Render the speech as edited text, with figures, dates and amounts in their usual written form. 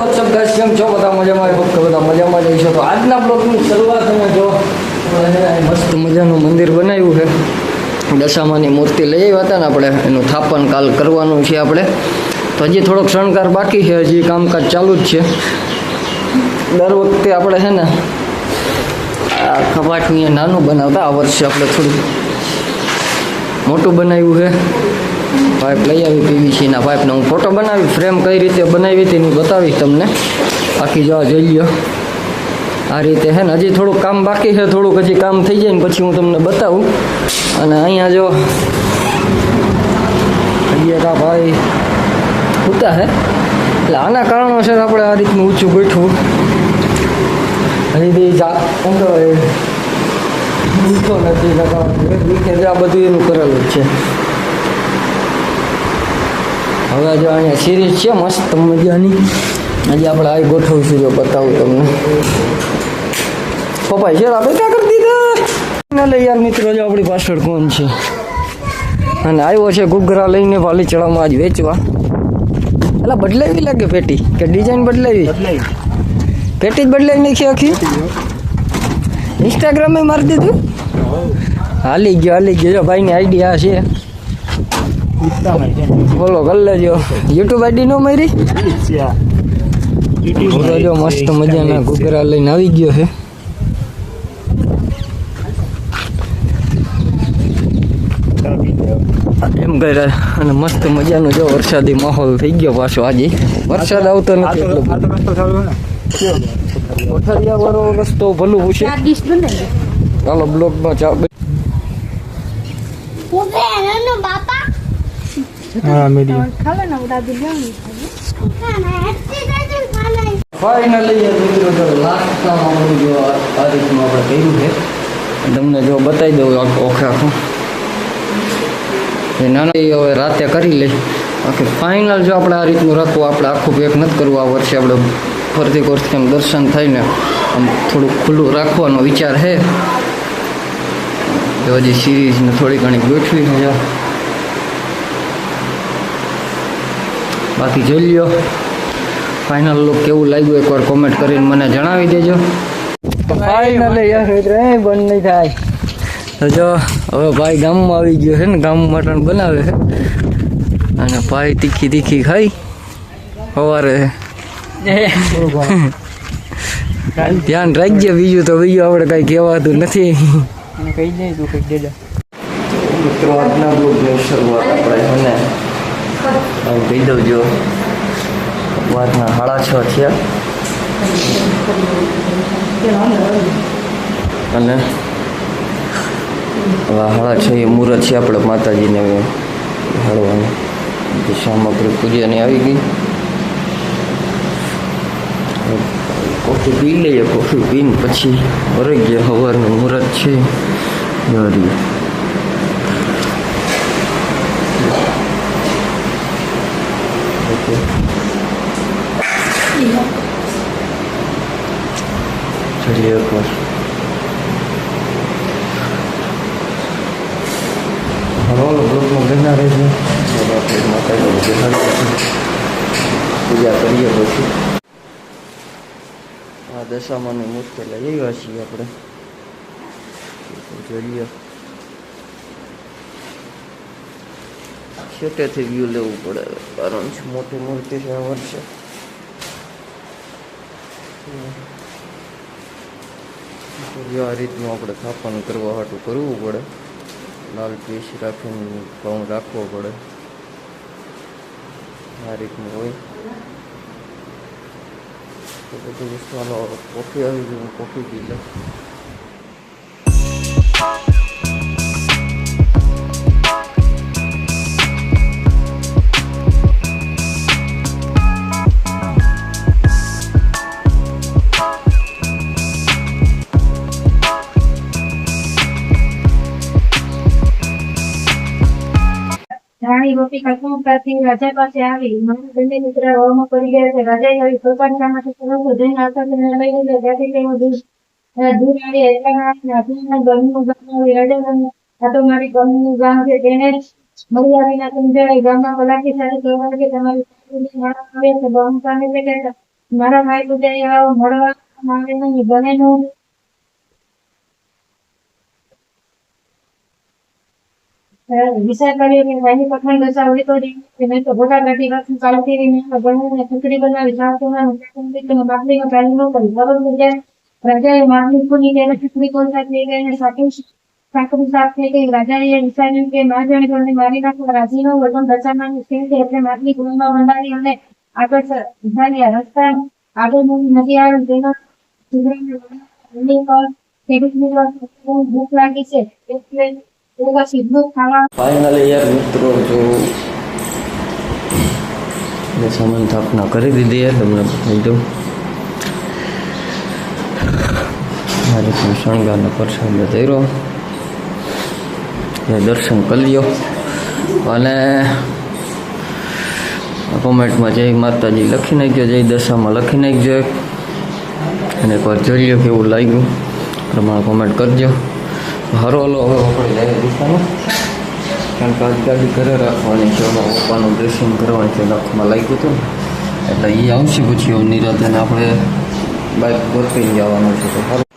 કેમ છો બધા મજામાં? ફક્ત બધા મજામાં જઈશો. તો આજના બ્લોગની શરૂઆત અમે જો મસ્ત મજાનું મંદિર બનાવ્યું છે. દશામાની મૂર્તિ લઈ આવ્યા હતા ને આપણે, એનું થાપન કાલ કરવાનું છે આપણે. તો હજી થોડોક શણગાર બાકી છે, હજી કામકાજ ચાલુ જ છે. દર વખતે આપણે છે ને આ કબાટની નાનું બનાવતા, આ વર્ષે આપણે થોડું મોટું બનાવ્યું છે. પાઇપ લઈ આવી પીવીસીના પાઇપને હું ફોટો બનાવી, ફ્રેમ કઈ રીતે બનાવી હતી એની બતાવીશ તમને. બાકી જો જોઈ લ્યો આ રીતે છે ને. હજી થોડુંક કામ બાકી છે, થોડુંક હજી કામ થઈ જાય ને પછી હું તમને બતાવું. અને અહીંયા જો હૈયા ભાઈ ઉતા છે, એટલે આના કારણોસર આપણે આ રીતનું ઊંચું ગોઠવું. હજી ઊંચો નથી આ બધું એનું કરેલું જ છે. હવે જો અહીંયા સિરીઝ છે મસ્ત મજાની, હજી આપણે આવી ગોઠવશું. જો બતાવું તમને. પપ્પા છે આપણે ક્યાં કરી દીધા લે યાર. મિત્રો જો આપણી પાછળ કોણ છે, અને આવ્યો છે ઘૂઘરા લઈને વાલીચડામાં આજ વેચવા. એટલે બદલાવી લાગે પેટી કે ડિઝાઇન બદલાવી? પેટી જ બદલાવી નાખી આખી. ઇન્સ્ટાગ્રામે મારી દીધું. હાલી ગયો ભાઈની આઈડી આ છે, બોલો કરી લેજો. યુટ્યુબ આઈડી નો મારી જો મસ્ત મજાના ઘૂઘરા લઈને આવી ગયો છે. એમ કરે અને મસ્ત મજાનો જો વરસાદી માહોલ થઈ ગયો પાછો. આજે વરસાદ આવતો નથી એટલો કોઠારિયા વાળો રસ્તો ભલું પૂછે. ચાલો બ્લોકમાં ચા ફાઇનલી મિત્રો લાસ્ટ કામ આપણું જો આ રીતનું આપણે કર્યું છે. તમને જો બતાવી દઉં ઓખે આખું. નાના હવે રાતે કરી લઈ. બાકી ફાઇનલ જો આપણે આ રીતનું રાખવું, આપણે આખું પેક નથી કરવું. આ વર્ષે આપણે ફરતી કોરથી એમ દર્શન થઈને આમ થોડુંક ખુલ્લું રાખવાનો વિચાર છે. જો હજી સિરીઝને થોડી ઘણી ગોઠવી છે. બાકી જોઈ લ્યો ફાઇનલ લુક કેવું લાગ્યું એકવાર કોમેન્ટ કરીને મને જણાવી દેજો. ફાઇનલી યાર બંધ નહીં થાય. તો જો હવે ભાઈ ગામમાં આવી ગયો છે ને, ગામમાં મટન બનાવે છે. અને ભાઈ તીખી ખાઈ સવારે. ધ્યાન રાખજે, બીજું તો બીજું આપણે કઈ કહેવાતું નથી. કહી દે તું કહી દેજો. મિત્રો આજના બ્લોગની શરૂઆત આપણે ને હું કહી દઉં. જો સવારના 6:30 થયા અને 6:30 મુહૂર્ત છે આપણે માતાજીને હાળવાની. સામગ્રી પૂજાની આવી ગઈ. કોફી પી લઈએ. કોફી પીને પછી વરાઈ ગયા. સવારનું મુહૂર્ત છે. ચલીએ એકવાર. હલો બ્લોકમાં બના રહેશે. પૂજા કરીએ પછી આ દશામાની મૂર્તિ લઈ આવ્યા છીએ આપણે. જોઈએ છેટેથી વ્યૂ લેવું પડે, કારણ છે મોટી મૂર્તિ છે આ વર્ષે. આ રીતનું આપણે સ્થાપન કરવા હાટું કરવું પડે. લાલ પીસ રાખીને ઘઉં રાખવો પડે. આ રીતનું હોય તો બધું વિશ્વાનો. કોફી આવી ગયું, કોફી પી લે. રાણી ગોપિકા કુંભથી રાજા પાસે આવી. મને બંને મિત્ર વહુમાં પડી ગયા છે. રાજાએ આવી પોતાનામાંથી સરસ જઈને આવતા લઈ ગયો. ત્યાંથી તેઓ દૂર આવી એટલામાં ગમનું ગામ આવી. રાજા આ તો મારી ગમનું ગામ છે. તેને મળ્યા વિના સમજાય. ગામમાં કલાકી સાથે કહેવાય કે તમારી આવે છે. બહુ સામે બેઠા મારા ભાઈ બધા મળવા આવે નહીં બનેનું વિચાર કર્યો કે ભાઈની પઠાણ રજા હોય તો નહીં તો ભોગા ગાડી રાખી ચાલતી રહીને બનીને ખીચડી બનાવી ચાલતું બાપલીનો ચાલુ ન કરી પરંતુ જ્યારે રાજાએ માંગણી પૂરી ત્યારે ખીચડી કોલસા થઈ ગઈ અને સાકરી સાફ થઈ ગઈ રાજાએ વિચાર્યું કે ના જાણે ઘરને મારી નાખવા રાજી ન હોય પણ દશામાની સિંહ છે એટલે માટલી ગુણમાં વંડાવી અને આગળ ચાલ્યા રસ્તા આગળ નદી આવે તેના ખેડૂતની ભૂખ લાગી છે એટલે ફાઇનલી યાર મિત્રો જો દશામાની સ્થાપના કરી દીધી છે તમને બતાવી દઉં મારે પણ શણગારનો પ્રસાદ ધર્યો દર્શન કરી લ્યો અને કોમેન્ટમાં જય માતાજી લખી નાખજો જય દશામાં લખી નાખજો અને એકવાર જોઈ લો કેવું લાગ્યું પ્રમાણે કોમેન્ટ કરજો હરોલો હવે આપણે જાય દિશામાં કારણ કે આજ ગાડી ઘરે રાખવાની છે એમાં પપ્પાનું ડ્રેસિંગ કરવાનું છે લખમાં લાગ્યું હતું એટલે એ આવશે પછી નિરાતે આપણે બાઇક ગોઠવીને જવાનું છે તો